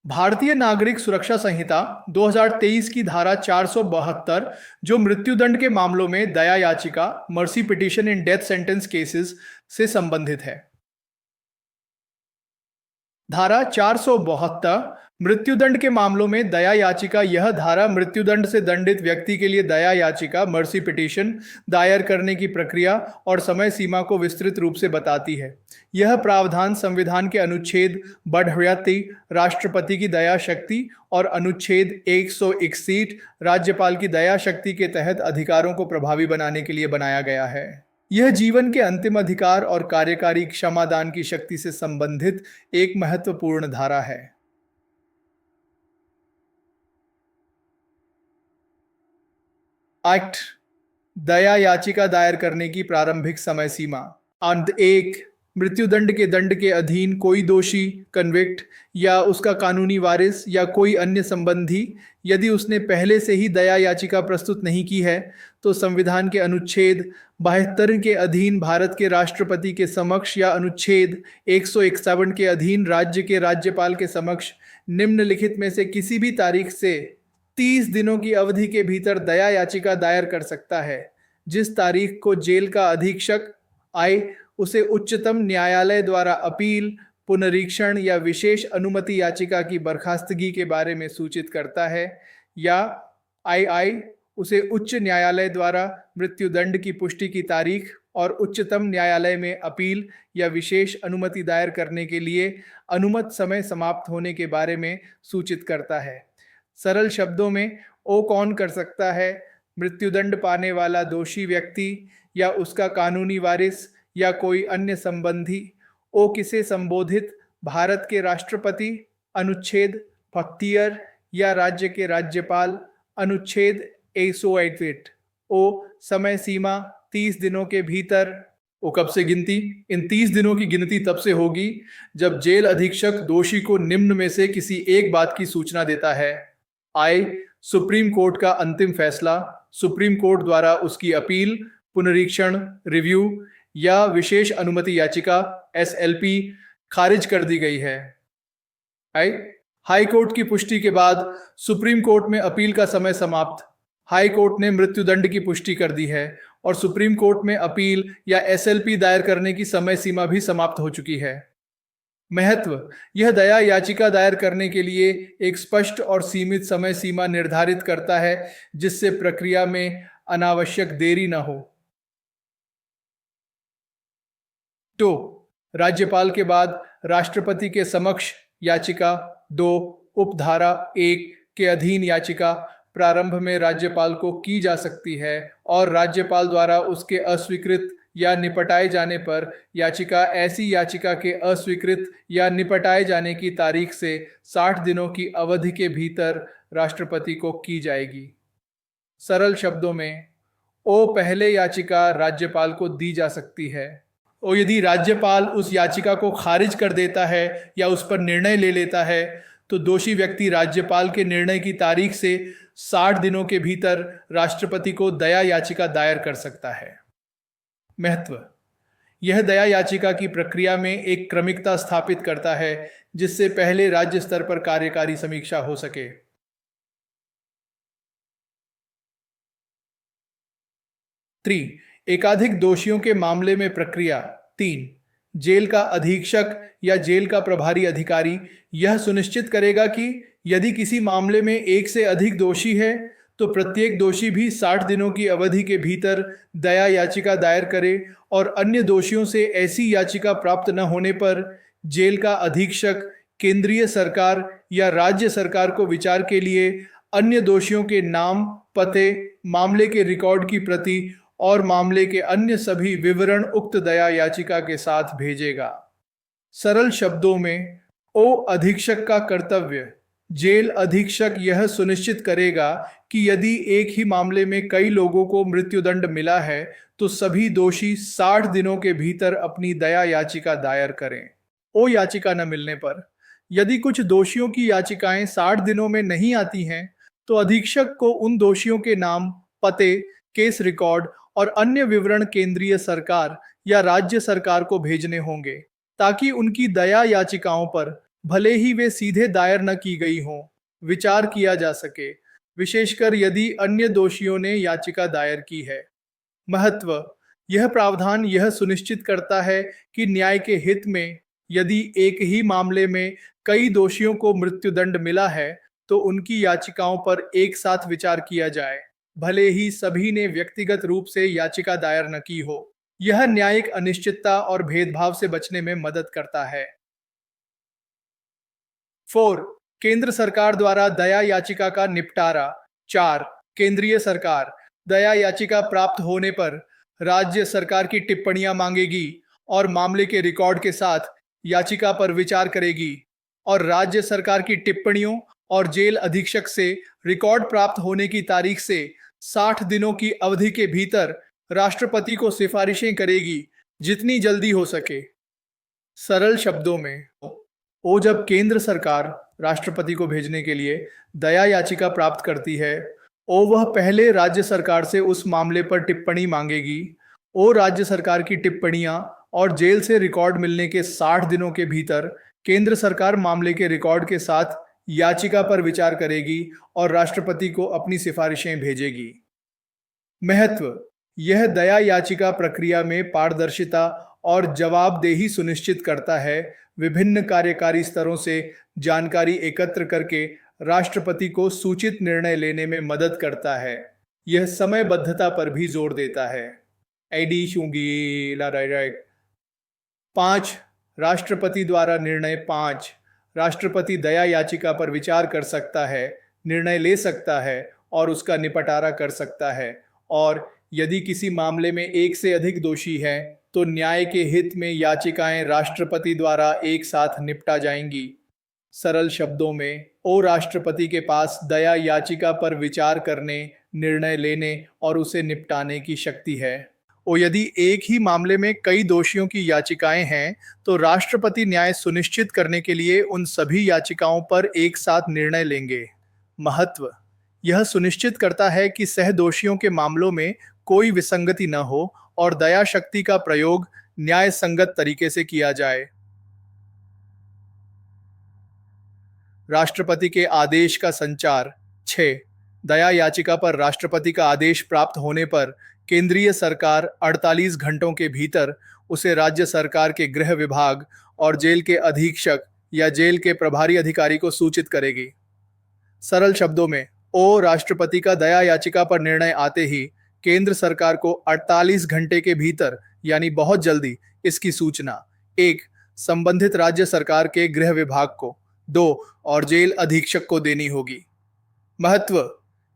भारतीय नागरिक सुरक्षा संहिता 2023 की धारा 472 जो मृत्युदंड के मामलों में दया याचिका mercy petition in death sentence cases से संबंधित है। धारा 472 मृत्युदंड के मामलों में दया याचिका। यह धारा मृत्युदंड से दंडित व्यक्ति के लिए दया याचिका मर्सी पिटीशन दायर करने की प्रक्रिया और समय सीमा को विस्तृत रूप से बताती है। यह प्रावधान संविधान के अनुच्छेद 62 राष्ट्रपति की दया शक्ति और अनुच्छेद 161 राज्यपाल की दया शक्ति के तहत अधिकारों को प्रभावी बनाने के लिए बनाया गया है। यह जीवन के अंतिम अधिकार और कार्यकारी क्षमादान की शक्ति से संबंधित एक महत्वपूर्ण धारा है। एक्ट दया याचिका दायर करने की प्रारंभिक समय सीमा। अंत 1 मृत्युदंड के दंड के अधीन कोई दोषी कन्विक्ट या उसका कानूनी वारिस या कोई अन्य संबंधी यदि उसने पहले से ही दया याचिका प्रस्तुत नहीं की है तो संविधान के अनुच्छेद 72 के अधीन भारत के राष्ट्रपति के समक्ष या अनुच्छेद 161 के अधीन राज्य के राज्यपाल के समक्ष निम्नलिखित में से किसी भी तारीख से 30 दिनों की अवधि के भीतर दया याचिका दायर कर सकता है। जिस तारीख को जेल का अधीक्षक आए उसे उच्चतम न्यायालय द्वारा अपील, पुनरीक्षण या विशेष अनुमति याचिका की बर्खास्तगी के बारे में सूचित करता है, या आई उसे उच्च न्यायालय द्वारा मृत्युदंड की पुष्टि की तारीख और उच्चतम न्यायालय में अपील या विशेष अनुमति दायर करने के लिए अनुमत समय समाप्त होने के बारे में सूचित करता है। सरल शब्दों में ओ कौन कर सकता है? मृत्युदंड पाने वाला दोषी व्यक्ति या उसका कानूनी वारिस या कोई अन्य संबंधी। ओ किसे संबोधित भारत के राष्ट्रपति अनुच्छेद 72 या राज्य के राज्यपाल अनुच्छेद 168। ओ समय सीमा 30 दिनों के भीतर। ओ कब से गिनती? इन 30 दिनों की गिनती तब से होगी जब जेल अधीक्षक दोषी को निम्न में से किसी एक बात की सूचना देता है। आई सुप्रीम कोर्ट का अंतिम फैसला, सुप्रीम कोर्ट द्वारा उसकी अपील, पुनरीक्षण, रिव्यू या विशेष अनुमति याचिका SLP खारिज कर दी गई है। हाई कोर्ट की पुष्टि के बाद सुप्रीम कोर्ट में अपील का समय समाप्त। हाई कोर्ट ने मृत्युदंड की पुष्टि कर दी है और सुप्रीम कोर्ट में अपील या SLP दायर करने की समय सीमा भी समाप्त हो चुकी है। महत्व: यह दया याचिका दायर करने के लिए एक स्पष्ट और सीमित समय सीमा निर्धारित करता है जिससे प्रक्रिया में अनावश्यक देरी न हो। तो राज्यपाल के बाद राष्ट्रपति के समक्ष याचिका 2 उपधारा 1 के अधीन याचिका प्रारंभ में राज्यपाल को की जा सकती है और राज्यपाल द्वारा उसके अस्वीकृत या निपटाए जाने पर याचिका ऐसी याचिका के अस्वीकृत या निपटाए जाने की तारीख से 60 दिनों की अवधि के भीतर राष्ट्रपति को की जाएगी। सरल शब्दों में ओ पहले याचिका राज्यपाल को दी जा सकती है। और यदि राज्यपाल उस याचिका को खारिज कर देता है या उस पर निर्णय ले लेता है तो दोषी व्यक्ति राज्यपाल के निर्णय की तारीख से 60 दिनों के भीतर राष्ट्रपति को दया याचिका दायर कर सकता है। महत्व: यह दया याचिका की प्रक्रिया में एक क्रमिकता स्थापित करता है जिससे पहले राज्य स्तर पर कार्यकारी समीक्षा हो सके। 3 एकाधिक दोषियों के मामले में प्रक्रिया। 3 जेल का अधीक्षक या जेल का प्रभारी अधिकारी यह सुनिश्चित करेगा कि यदि किसी मामले में एक से अधिक दोषी है तो प्रत्येक दोषी भी 60 दिनों की अवधि के भीतर दया याचिका दायर करे और अन्य दोषियों से ऐसी याचिका प्राप्त न होने पर जेल का अधीक्षक केंद्रीय सरकार या राज्य सरकार को विचार के लिए अन्य दोषियों के नाम, पते, मामले के रिकॉर्ड की प्रति और मामले के अन्य सभी विवरण उक्त दया याचिका के साथ भेजेगा। सरल शब्दों में ओ अधीक्षक का कर्तव्य: जेल अधीक्षक यह सुनिश्चित करेगा कि यदि एक ही मामले में कई लोगों को मृत्युदंड मिला है तो सभी दोषी 60 दिनों के भीतर अपनी दया याचिका दायर करें। ओ याचिका न मिलने पर यदि कुछ दोषियों की याचिकाएं 60 दिनों में नहीं आती हैं तो अधीक्षक को उन दोषियों के नाम, पते, केस रिकॉर्ड और अन्य विवरण केंद्रीय सरकार या राज्य सरकार को भेजने होंगे ताकि उनकी दया याचिकाओं पर भले ही वे सीधे दायर न की गई हों, विचार किया जा सके, विशेषकर यदि अन्य दोषियों ने याचिका दायर की है। महत्व: यह प्रावधान यह सुनिश्चित करता है कि न्याय के हित में यदि एक ही मामले में कई दोषियों को मृत्युदंड मिला है, तो उनकी याचिकाओं पर एक साथ विचार किया जाए, भले ही सभी ने व्यक्तिगत रूप से याचिका दायर न की हो। यह न्यायिक अनिश्चितता और भेदभाव से बचने में मदद करता है। 4. केंद्र सरकार द्वारा दया याचिका का निपटारा। 4. केंद्रीय सरकार दया याचिका प्राप्त होने पर राज्य सरकार की टिप्पणियां मांगेगी और मामले के रिकॉर्ड के साथ याचिका पर विचार करेगी, और राज्य सरकार की टिप्पणियों और जेल अधीक्षक से रिकॉर्ड प्राप्त होने की तारीख से 60 दिनों की अवधि के भीतर राष्ट्रपति को सिफारिशें करेगी, जितनी जल्दी हो सके। सरल शब्दों में, जब केंद्र सरकार राष्ट्रपति को भेजने के लिए दया याचिका प्राप्त करती है, वह पहले राज्य सरकार से उस मामले पर टिप्पणी मांगेगी। राज्य सरकार की टिप्पणियां और जेल से रिकॉर्ड मिलने के 60 दिनों के भीतर केंद्र सरकार मामले के रिकॉर्ड के साथ याचिका पर विचार करेगी और राष्ट्रपति को अपनी सिफारिशें भेजेगी। महत्व: यह दया याचिका प्रक्रिया में पारदर्शिता और जवाबदेही सुनिश्चित करता है। विभिन्न कार्यकारी स्तरों से जानकारी एकत्र करके राष्ट्रपति को सूचित निर्णय लेने में मदद करता है। यह समयबद्धता पर भी जोर देता है। 5. राष्ट्रपति द्वारा निर्णय। 5. राष्ट्रपति दया याचिका पर विचार कर सकता है, निर्णय ले सकता है और उसका निपटारा कर सकता है, और यदि किसी मामले में एक से अधिक दोषी हैं, तो न्याय के हित में याचिकाएं राष्ट्रपति द्वारा एक साथ निपटा जाएंगी। सरल शब्दों में, राष्ट्रपति के पास दया याचिका पर विचार करने, निर्णय लेने और उसे निपटाने की शक्ति है। यदि एक ही मामले में कई दोषियों की याचिकाएं हैं, तो राष्ट्रपति न्याय सुनिश्चित करने के लिए उन सभी याचिकाओं पर एक साथ निर्णय लेंगे। महत्व: यह सुनिश्चित करता है कि सहदोषियों के मामलों में कोई विसंगति न हो और दया शक्ति का प्रयोग न्याय संगत तरीके से किया जाए। राष्ट्रपति के आदेश का संचार। 6. दया याचिका पर राष्ट्रपति का आदेश प्राप्त होने पर केंद्रीय सरकार 48 घंटों के भीतर उसे राज्य सरकार के गृह विभाग और जेल के अधीक्षक या जेल के प्रभारी अधिकारी को सूचित करेगी। सरल शब्दों में, राष्ट्रपति का दया याचिका पर निर्णय आते ही केंद्र सरकार को 48 घंटे के भीतर, यानी बहुत जल्दी, इसकी सूचना 1. संबंधित राज्य सरकार के गृह विभाग को, 2. और जेल अधीक्षक को देनी होगी। महत्व: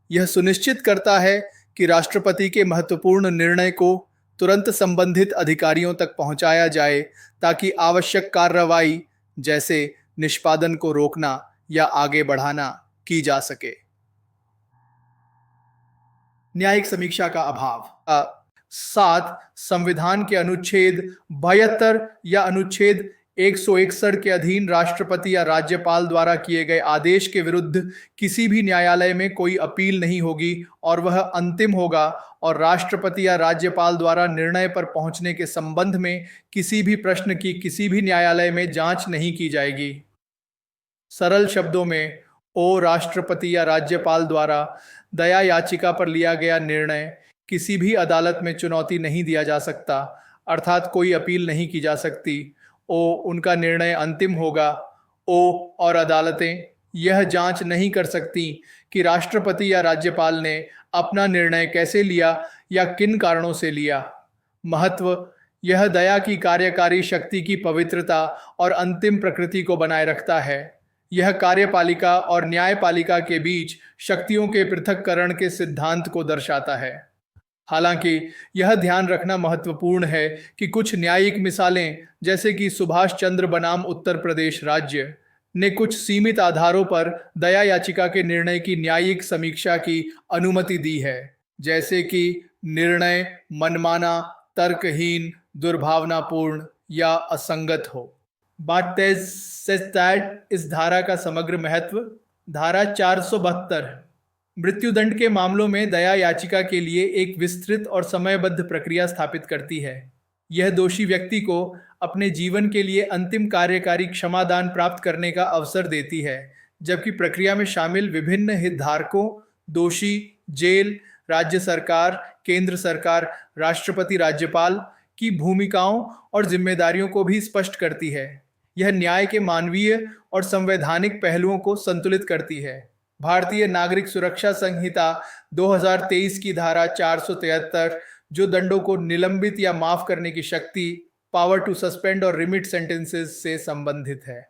यह सुनिश्चित करता है कि राष्ट्रपति के महत्वपूर्ण निर्णय को तुरंत संबंधित अधिकारियों तक पहुंचाया जाए, ताकि आवश्यक कार्रवाई जैसे निष्पादन को रोकना या आगे बढ़ाना की जा सके। न्यायिक समीक्षा का अभाव। 7. संविधान के अनुच्छेद 72 या अनुच्छेद 161 के अधीन राष्ट्रपति या राज्यपाल द्वारा किए गए आदेश के विरुद्ध किसी भी न्यायालय में कोई अपील नहीं होगी और वह अंतिम होगा, और राष्ट्रपति या राज्यपाल द्वारा निर्णय पर पहुंचने के संबंध में किसी भी प्रश्न की किसी भी न्यायालय में जांच नहीं की जाएगी। सरल शब्दों में, राष्ट्रपति या राज्यपाल द्वारा दया याचिका पर लिया गया निर्णय किसी भी अदालत में चुनौती नहीं दिया जा सकता, अर्थात कोई अपील नहीं की जा सकती। उनका निर्णय अंतिम होगा। और अदालतें यह जांच नहीं कर सकती कि राष्ट्रपति या राज्यपाल ने अपना निर्णय कैसे लिया या किन कारणों से लिया। महत्व: यह दया की कार्यकारी शक्ति की पवित्रता और अंतिम प्रकृति को बनाए रखता है। यह कार्यपालिका और न्यायपालिका के बीच शक्तियों के पृथक्करण के सिद्धांत को दर्शाता है। हालांकि यह ध्यान रखना महत्वपूर्ण है कि कुछ न्यायिक मिसालें, जैसे कि सुभाष चंद्र बनाम उत्तर प्रदेश राज्य, ने कुछ सीमित आधारों पर दया याचिका के निर्णय की न्यायिक समीक्षा की अनुमति दी है, जैसे कि निर्णय मनमाना, तर्कहीन, दुर्भावनापूर्ण या असंगत हो। But says that इस धारा का समग्र महत्व। धारा 472 मृत्युदंड के मामलों में दया याचिका के लिए एक विस्तृत और समयबद्ध प्रक्रिया स्थापित करती है। यह दोषी व्यक्ति को अपने जीवन के लिए अंतिम कार्यकारी क्षमादान प्राप्त करने का अवसर देती है, जबकि प्रक्रिया में शामिल विभिन्न हितधारकों, दोषी, जेल, राज्य सरकार, केंद्र सरकार, राष्ट्रपति, राज्यपाल की भूमिकाओं और जिम्मेदारियों को भी स्पष्ट करती है। यह न्याय के मानवीय और संवैधानिक पहलुओं को संतुलित करती है। भारतीय नागरिक सुरक्षा संहिता 2023 की धारा 473 जो दंडों को निलंबित या माफ करने की शक्ति, पावर टू सस्पेंड और रिमिट सेंटेंसेस से संबंधित है।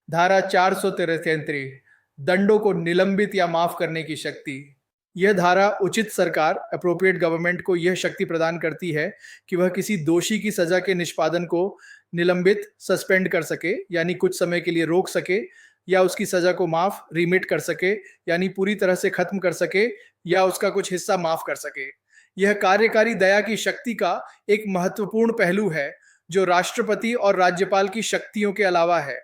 धारा 433 दंडों को निलंबित या माफ करने की शक्ति। यह धारा उचित सरकार, अप्रोप्रिएट गवर्नमेंट को यह शक्ति प्रदान करती है कि वह किसी दोषी की सजा के निष्पादन को निलंबित, सस्पेंड कर सके यानी कुछ समय के लिए रोक सके, या उसकी सजा को माफ, रिमिट कर सके यानी पूरी तरह से खत्म कर सके, या उसका कुछ हिस्सा माफ कर सके। यह कार्यकारी दया की शक्ति का एक महत्वपूर्ण पहलू है जो राष्ट्रपति और राज्यपाल की शक्तियों के अलावा है।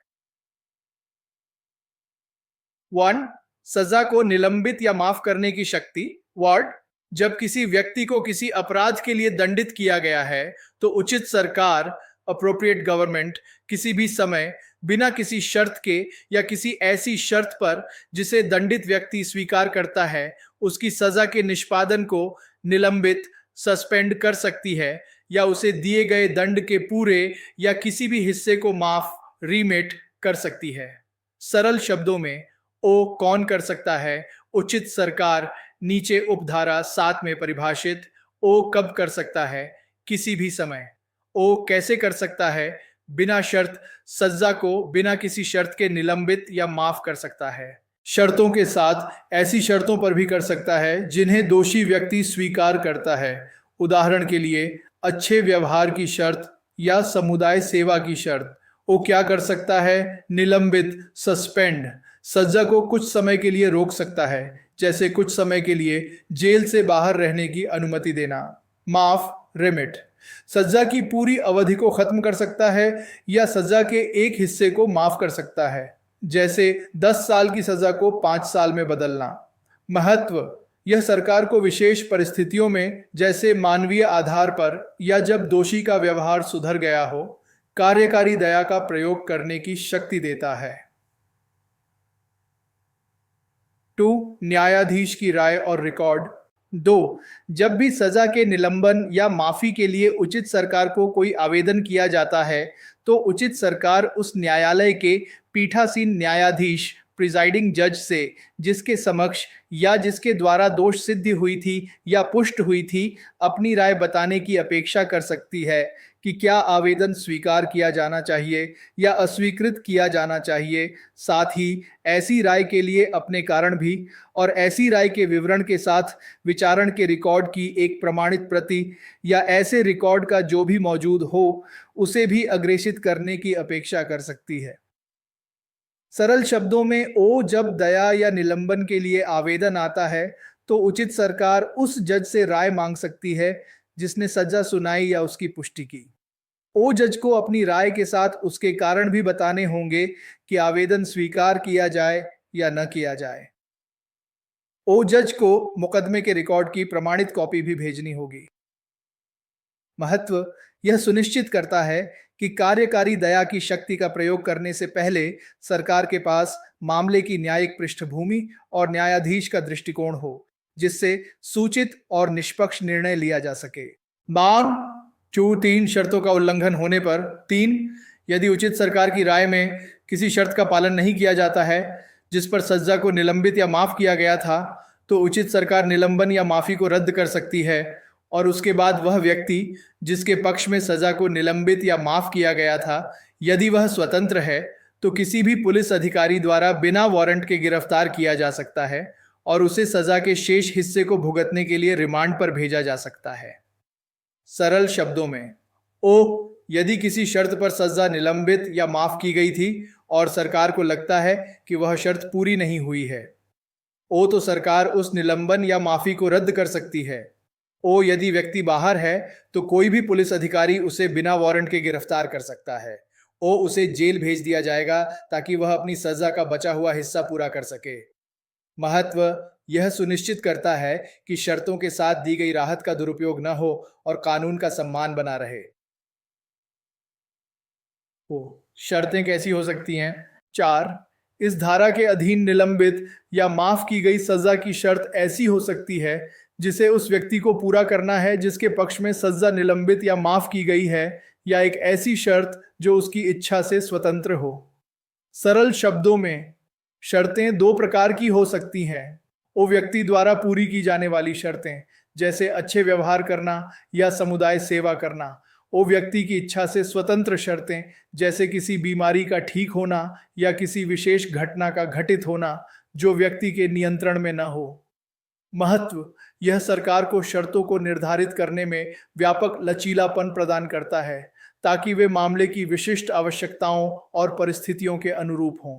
1. सजा को निलंबित या माफ करने की शक्ति। वर्ड, जब किसी व्यक्ति को किसी अपराध के लिए दंडित किया गया है तो उचित सरकार, अप्रोप्रिएट गवर्नमेंट, किसी भी समय, बिना किसी शर्त के या किसी ऐसी शर्त पर जिसे दंडित व्यक्ति स्वीकार करता है, उसकी सजा के निष्पादन को निलंबित, सस्पेंड कर सकती है या उसे दिए गए दंड के पूरे या किसी भी हिस्से को माफ, रीमेट कर सकती है। सरल शब्दों में, ओ कौन कर सकता है? उचित सरकार, नीचे उपधारा 7 में परिभाषित। ओ कब कर सकता है? किसी भी समय। ओ कैसे कर सकता है? बिना शर्त, सजा को बिना किसी शर्त के निलंबित या माफ कर सकता है। शर्तों के साथ, ऐसी शर्तों पर भी कर सकता है जिन्हें दोषी व्यक्ति स्वीकार करता है। उदाहरण के लिए, अच्छे व्यवहार की शर्त या समुदाय सेवा की शर्त। वो क्या कर सकता है? निलंबित, सस्पेंड, सजा को कुछ समय के लिए रोक सकता है, जैसे कुछ समय के लिए जेल से बाहर रहने की अनुमति देना। माफ, रिमिट, सजा की पूरी अवधि को खत्म कर सकता है या सजा के एक हिस्से को माफ कर सकता है, जैसे 10 साल की सजा को 5 साल में बदलना। महत्व, यह सरकार को विशेष परिस्थितियों में, जैसे मानवीय आधार पर या जब दोषी का व्यवहार सुधर गया हो, कार्यकारी दया का प्रयोग करने की शक्ति देता है। 2. न्यायाधीश की राय और रिकॉर्ड। 2. जब भी सजा के निलंबन या माफी के लिए उचित सरकार को कोई आवेदन किया जाता है तो उचित सरकार उस न्यायालय के पीठासीन न्यायाधीश, प्रिजाइडिंग जज से जिसके समक्ष या जिसके द्वारा दोष सिद्धि हुई थी या पुष्ट हुई थी, अपनी राय बताने की अपेक्षा कर सकती है कि क्या आवेदन स्वीकार किया जाना चाहिए या अस्वीकृत किया जाना चाहिए। साथ ही ऐसी राय के लिए अपने कारण भी और ऐसी राय के विवरण के साथ विचारण के रिकॉर्ड की एक प्रमाणित प्रति या ऐसे रिकॉर्ड का जो भी मौजूद हो उसे भी अग्रेषित करने की अपेक्षा कर सकती है। सरल शब्दों में, ओ जब दया या निलंबन के लिए आवेदन आता है तो उचित सरकार उस जज से राय मांग सकती है जिसने सजा सुनाई या उसकी पुष्टि की। ओ जज को अपनी राय के साथ उसके कारण भी बताने होंगे कि आवेदन स्वीकार किया जाए या न किया जाए। ओ जज को मुकदमे के रिकॉर्ड की प्रमाणित कॉपी भी भेजनी होगी। महत्व, यह सुनिश्चित करता है कि कार्यकारी दया की शक्ति का प्रयोग करने से पहले सरकार के पास मामले की न्यायिक पृष्ठभूमि और न्यायाधीश का दृष्टिकोण हो, जिससे सूचित और निष्पक्ष निर्णय लिया जा सके। मांग 3 शर्तों का उल्लंघन होने पर। 3. यदि उचित सरकार की राय में किसी शर्त का पालन नहीं किया जाता है जिस पर सजा को निलंबित या माफ किया गया था, तो उचित सरकार निलंबन या माफी को रद्द कर सकती है और उसके बाद वह व्यक्ति जिसके पक्ष में सजा को निलंबित या माफ किया गया था, यदि वह स्वतंत्र है तो किसी भी पुलिस अधिकारी द्वारा बिना वारंट के गिरफ्तार किया जा सकता है और उसे सजा के शेष हिस्से को भुगतने के लिए रिमांड पर भेजा जा सकता है। सरल शब्दों में, ओ यदि किसी शर्त पर सजा निलंबित या माफ की गई थी और सरकार को लगता है कि वह शर्त पूरी नहीं हुई है, ओ तो सरकार उस निलंबन या माफी को रद्द कर सकती है। ओ यदि व्यक्ति बाहर है तो कोई भी पुलिस अधिकारी उसे बिना वारंट के गिरफ्तार कर सकता है। ओ उसे जेल भेज दिया जाएगा ताकि वह अपनी सजा का बचा हुआ हिस्सा पूरा कर सके। महत्व, यह सुनिश्चित करता है कि शर्तों के साथ दी गई राहत का दुरुपयोग न हो और कानून का सम्मान बना रहे। ओ, शर्तें कैसी हो सकती हैं? 4, इस धारा के अधीन निलंबित या माफ की गई सजा की शर्त ऐसी हो सकती है जिसे उस व्यक्ति को पूरा करना है जिसके पक्ष में सजा निलंबित या माफ की गई है, या एक ऐसी शर्त जो उसकी इच्छा से स्वतंत्र हो। सरल शब्दों में शर्तें दो प्रकार की हो सकती हैं। वो व्यक्ति द्वारा पूरी की जाने वाली शर्तें, जैसे अच्छे व्यवहार करना या समुदाय सेवा करना। वो व्यक्ति की इच्छा से स्वतंत्र शर्तें, जैसे किसी बीमारी का ठीक होना या किसी विशेष घटना का घटित होना जो व्यक्ति के नियंत्रण में न हो। महत्व: यह सरकार को शर्तों को निर्धारित करने में व्यापक लचीलापन प्रदान करता है ताकि वे मामले की विशिष्ट आवश्यकताओं और परिस्थितियों के अनुरूप हों।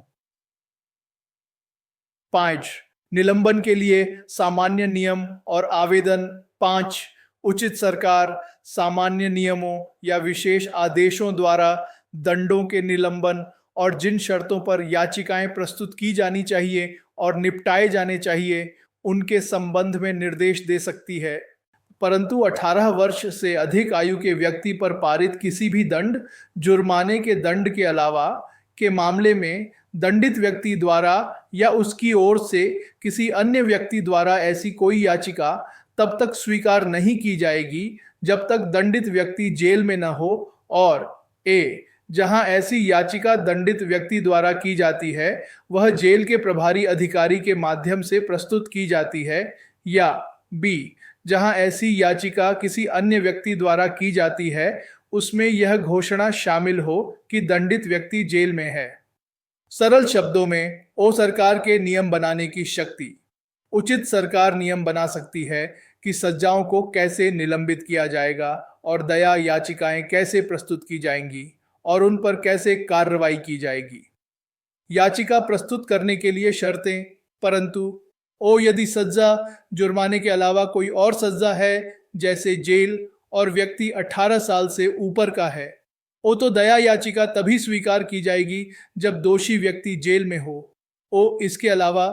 5, निलंबन के लिए सामान्य नियम और आवेदन। 5, उचित सरकार सामान्य नियमों या विशेष आदेशों द्वारा दंडों के निलंबन और जिन शर्तों पर याचिकाएं प्रस्तुत की जानी चाहिए और निपटाए जाने चाहिए उनके संबंध में निर्देश दे सकती है। परंतु 18 वर्ष से अधिक आयु के व्यक्ति पर पारित किसी भी दंड, जुर्माने के दंड के अलावा के मामले में दंडित व्यक्ति द्वारा या उसकी ओर से किसी अन्य व्यक्ति द्वारा ऐसी कोई याचिका तब तक स्वीकार नहीं की जाएगी जब तक दंडित व्यक्ति जेल में न हो, और जहां ऐसी याचिका दंडित व्यक्ति द्वारा की जाती है वह जेल के प्रभारी अधिकारी के माध्यम से प्रस्तुत की जाती है, या जहां ऐसी याचिका किसी अन्य व्यक्ति द्वारा की जाती है उसमें यह घोषणा शामिल हो कि दंडित व्यक्ति जेल में है। सरल शब्दों में, ओ सरकार के नियम बनाने की शक्ति। उचित सरकार नियम बना सकती है कि सज्जाओं को कैसे निलंबित किया जाएगा और दया याचिकाएं कैसे प्रस्तुत की जाएंगी और उन पर कैसे कार्रवाई की जाएगी। याचिका प्रस्तुत करने के लिए शर्तें। परंतु यदि सज्जा जुर्माने के अलावा कोई और सज्जा है, जैसे जेल, और व्यक्ति 18 साल से ऊपर का है, तो दया याचिका तभी स्वीकार की जाएगी जब दोषी व्यक्ति जेल में हो। इसके अलावा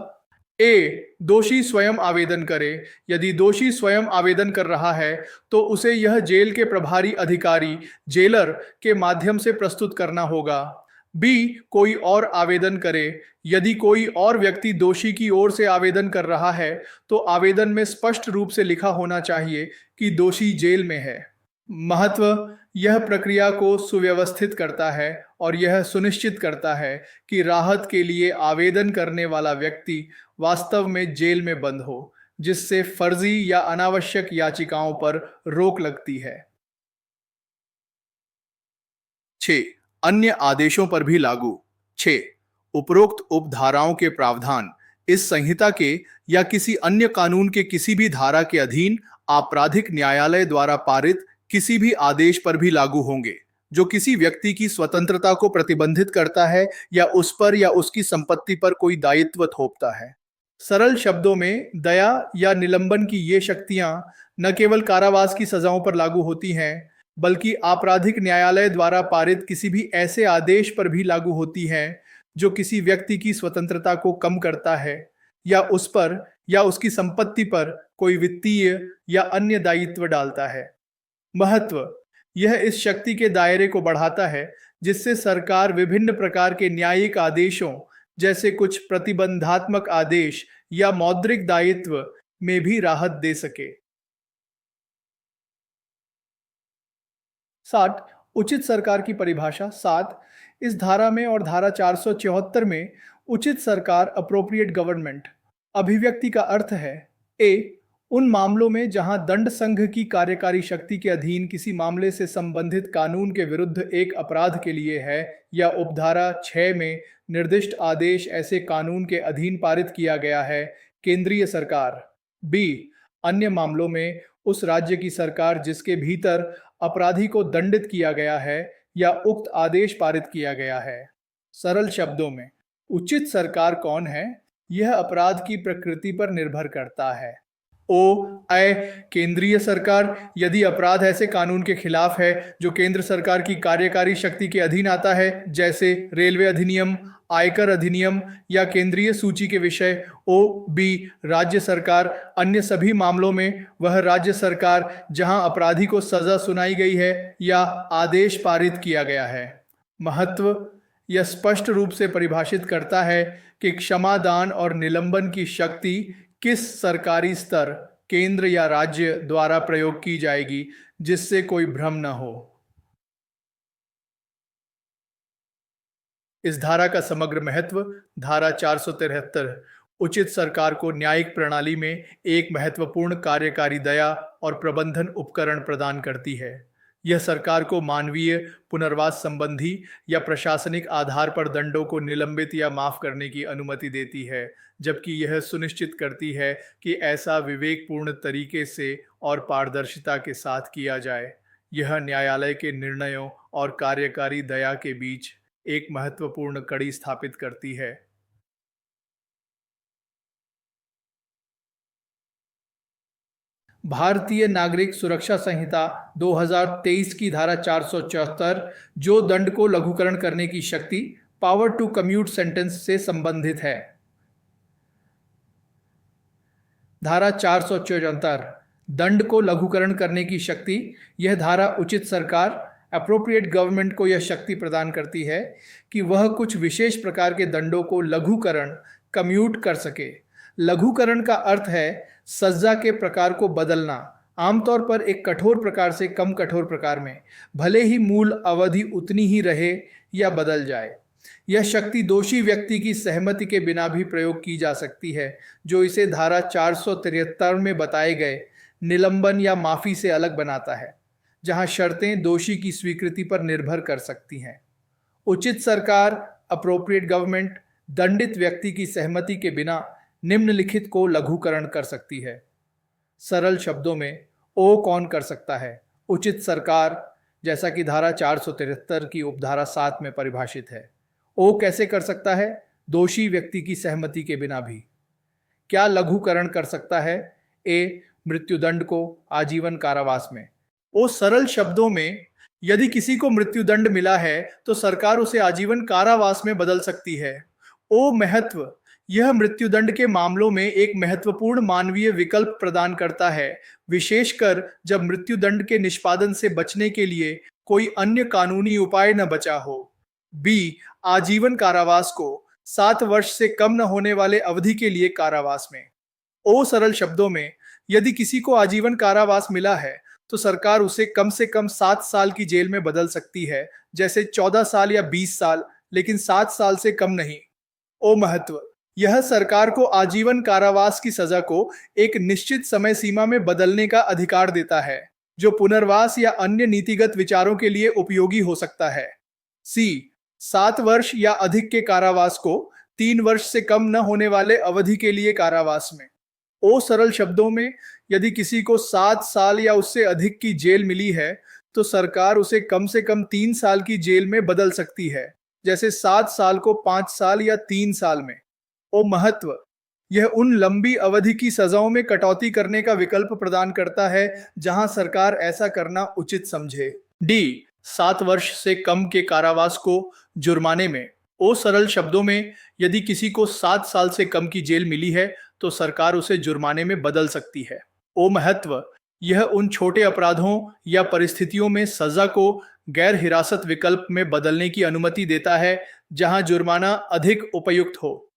दोषी स्वयं आवेदन करे। यदि दोषी स्वयं आवेदन कर रहा है तो उसे यह जेल के प्रभारी अधिकारी, जेलर, के माध्यम से प्रस्तुत करना होगा। कोई और आवेदन करे। यदि कोई और व्यक्ति दोषी की ओर से आवेदन कर रहा है तो आवेदन में स्पष्ट रूप से लिखा होना चाहिए कि दोषी जेल में है। महत्व: यह प्रक्रिया को सुव्यवस्थित करता है और यह सुनिश्चित करता है कि राहत के लिए आवेदन करने वाला व्यक्ति वास्तव में जेल में बंद हो, जिससे फर्जी या अनावश्यक याचिकाओं पर रोक लगती है। 6, अन्य आदेशों पर भी लागू। 6, उपरोक्त उपधाराओं के प्रावधान इस संहिता के या किसी अन्य कानून के किसी भी धारा के अधीन आपराधिक न्यायालय द्वारा पारित किसी भी आदेश पर भी लागू होंगे जो किसी व्यक्ति की स्वतंत्रता को प्रतिबंधित करता है या उस पर या उसकी संपत्ति पर कोई दायित्व थोपता है। सरल शब्दों में, दया या निलंबन की ये शक्तियां न केवल कारावास की सजाओं पर लागू होती हैं, बल्कि आपराधिक न्यायालय द्वारा पारित किसी भी ऐसे आदेश पर भी लागू होती हैं जो किसी व्यक्ति की स्वतंत्रता को कम करता है या उस पर या उसकी संपत्ति पर कोई वित्तीय या अन्य दायित्व डालता है। महत्व: यह इस शक्ति के दायरे को बढ़ाता है जिससे सरकार विभिन्न प्रकार के न्यायिक आदेशों, जैसे कुछ प्रतिबंधात्मक आदेश या मौद्रिक दायित्व, में भी राहत दे सके। 7, उचित सरकार की परिभाषा। 7, इस धारा में और धारा 474 में उचित सरकार, अप्रोप्रिएट गवर्नमेंट, अभिव्यक्ति का अर्थ है उन मामलों में जहां दंड संघ की कार्यकारी शक्ति के अधीन किसी मामले से संबंधित कानून के विरुद्ध एक अपराध के लिए है, या उपधारा 6 में निर्दिष्ट आदेश ऐसे कानून के अधीन पारित किया गया है, केंद्रीय सरकार। अन्य मामलों में उस राज्य की सरकार जिसके भीतर अपराधी को दंडित किया गया है या उक्त आदेश पारित किया गया है। सरल शब्दों में, उचित सरकार कौन है, यह अपराध की प्रकृति पर निर्भर करता है। ओ अय केंद्रीय सरकार यदि अपराध ऐसे कानून के खिलाफ है जो केंद्र सरकार की कार्यकारी शक्ति के अधीन आता है, जैसे रेलवे अधिनियम, आयकर अधिनियम या केंद्रीय सूची के विषय। ओ बी राज्य सरकार अन्य सभी मामलों में वह राज्य सरकार जहां अपराधी को सजा सुनाई गई है या आदेश पारित किया गया है। महत्व: यह स्पष्ट रूप से परिभाषित करता है कि क्षमादान और निलंबन की शक्ति किस सरकारी स्तर, केंद्र या राज्य द्वारा प्रयोग की जाएगी, जिससे कोई भ्रम न हो। इस धारा का समग्र महत्व: धारा 473 उचित सरकार को न्यायिक प्रणाली में एक महत्वपूर्ण कार्यकारी दया और प्रबंधन उपकरण प्रदान करती है। यह सरकार को मानवीय, पुनर्वास संबंधी या प्रशासनिक आधार पर दंडों को निलंबित या माफ करने की अनुमति देती है, जबकि यह सुनिश्चित करती है कि ऐसा विवेकपूर्ण तरीके से और पारदर्शिता के साथ किया जाए। यह न्यायालय के निर्णयों और कार्यकारी दया के बीच एक महत्वपूर्ण कड़ी स्थापित करती है। भारतीय नागरिक सुरक्षा संहिता 2023 की धारा 474 जो दंड को लघुकरण करने की शक्ति, पावर टू कम्यूट सेंटेंस से संबंधित है। धारा 474 दंड को लघुकरण करने की शक्ति। यह धारा उचित सरकार, अप्रोप्रिएट गवर्नमेंट को यह शक्ति प्रदान करती है कि वह कुछ विशेष प्रकार के दंडों को लघुकरण, कम्यूट कर सके। लघुकरण का अर्थ है सजा के प्रकार को बदलना, आमतौर पर एक कठोर प्रकार से कम कठोर प्रकार में, भले ही मूल अवधि उतनी ही रहे या बदल जाए। यह शक्ति दोषी व्यक्ति की सहमति के बिना भी प्रयोग की जा सकती है, जो इसे धारा 473 में बताए गए निलंबन या माफी से अलग बनाता है, जहां शर्तें दोषी की स्वीकृति पर निर्भर कर सकती हैं। उचित सरकार, अप्रोप्रिएट गवर्नमेंट, दंडित व्यक्ति की सहमति के बिना निम्नलिखित को लघुकरण कर सकती है। सरल शब्दों में, ओ कौन कर सकता है? उचित सरकार, जैसा कि धारा 473 की उपधारा 7 में परिभाषित है। ओ कैसे कर सकता है? दोषी व्यक्ति की सहमति के बिना भी। क्या लघुकरण कर सकता है? ए मृत्युदंड को आजीवन कारावास में। ओ सरल शब्दों में, यदि किसी को मृत्युदंड मिला है तो सरकार उसे आजीवन कारावास में बदल सकती है। ओ महत्व, यह मृत्युदंड के मामलों में एक महत्वपूर्ण मानवीय विकल्प प्रदान करता है, विशेषकर जब मृत्युदंड के निष्पादन से बचने के लिए कोई अन्य कानूनी उपाय न बचा हो। बी आजीवन कारावास को 7 वर्ष से कम न होने वाले अवधि के लिए कारावास में। ओ सरल शब्दों में, यदि किसी को आजीवन कारावास मिला है तो सरकार उसे कम से कम 7 साल की जेल में बदल सकती है, जैसे 14 साल या 20 साल, लेकिन 7 साल से कम नहीं। ओ महत्व, यह सरकार को आजीवन कारावास की सजा को एक निश्चित समय सीमा में बदलने का अधिकार देता है, जो पुनर्वास या अन्य नीतिगत विचारों के लिए उपयोगी हो सकता है। सी 7 वर्ष या अधिक के कारावास को 3 वर्ष से कम न होने वाले अवधि के लिए कारावास में। ओ सरल शब्दों में, यदि किसी को 7 साल या उससे अधिक की जेल मिली है तो सरकार उसे कम से कम 3 साल की जेल में बदल सकती है, जैसे 7 साल को 5 साल या 3 साल में। ओ महत्व, यह उन लंबी अवधि की सजाओं में कटौती करने का विकल्प प्रदान करता है जहां सरकार ऐसा करना उचित समझे। डी 7 वर्ष से कम के कारावास को जुर्माने में। ओ सरल शब्दों में, यदि किसी को 7 साल से कम की जेल मिली है तो सरकार उसे जुर्माने में बदल सकती है। ओ महत्व, यह उन छोटे अपराधों या परिस्थितियों में सजा को गैर हिरासत विकल्प में बदलने की अनुमति देता है जहां जुर्माना अधिक उपयुक्त हो।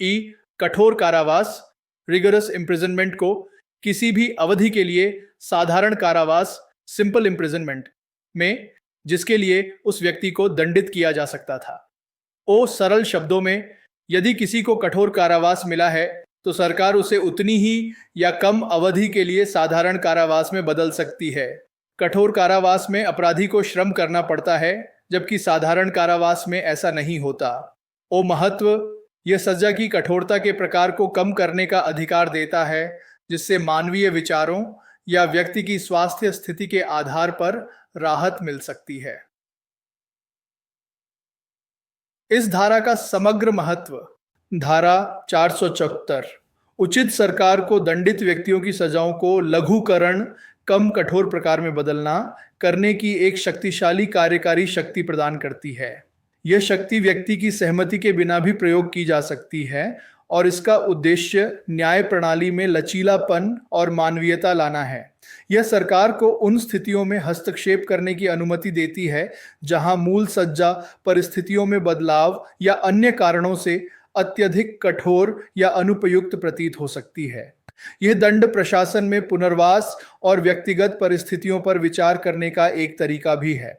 ई कठोर कारावास, रिगरस इम्प्रिजनमेंट को किसी भी अवधि के लिए साधारण कारावास, सिंपल इम्प्रिजनमेंट में, जिसके लिए उस व्यक्ति को दंडित किया जा सकता था। ओ सरल शब्दों में, यदि किसी को कठोर कारावास मिला है तो सरकार उसे उतनी ही या कम अवधि के लिए साधारण कारावास में बदल सकती है। कठोर कारावास में अपराधी को श्रम करना पड़ता है, जबकि साधारण कारावास में ऐसा नहीं होता। ओ महत्व, यह सजा की कठोरता के प्रकार को कम करने का अधिकार देता है, जिससे मानवीय विचारों या व्यक्ति की स्वास्थ्य स्थिति के आधार पर राहत मिल सकती है। इस धारा का समग्र महत्व। धारा 474 उचित सरकार को दंडित व्यक्तियों की सजाओं को लघुकरण, कम कठोर प्रकार में बदलना करने की एक शक्तिशाली कार्यकारी शक्ति प्रदान करती है। यह शक्ति व्यक्ति की सहमति के बिना भी प्रयोग की जा सकती है और इसका उद्देश्य न्याय प्रणाली में लचीलापन और मानवीयता लाना है। यह सरकार को उन स्थितियों में हस्तक्षेप करने की अनुमति देती है जहां मूल सज्जा परिस्थितियों में बदलाव या अन्य कारणों से अत्यधिक कठोर या अनुपयुक्त प्रतीत हो सकती है। यह दंड प्रशासन में पुनर्वास और व्यक्तिगत परिस्थितियों पर विचार करने का एक तरीका भी है।